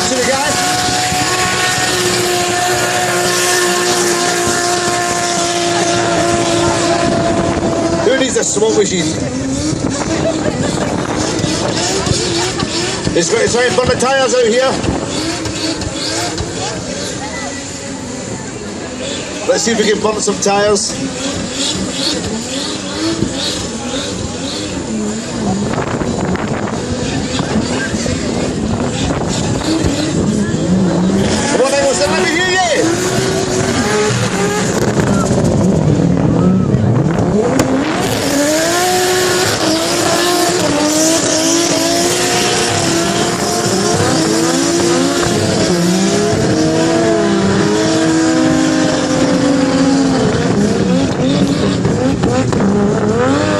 to the guy. Who needs a smoke machine? He's going to try and burn the tyres out here. Let's see if we can burn some tyres. Come on, Eccleston, let me hear you!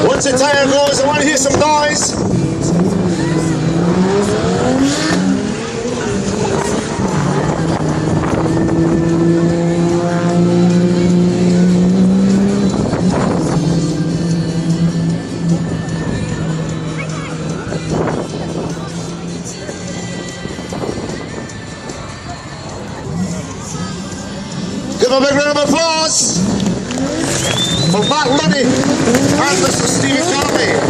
Once the tyre goes, I want to hear some noise. Give him a big round of applause for Matt Luddy and Mr. Stephen Connolly.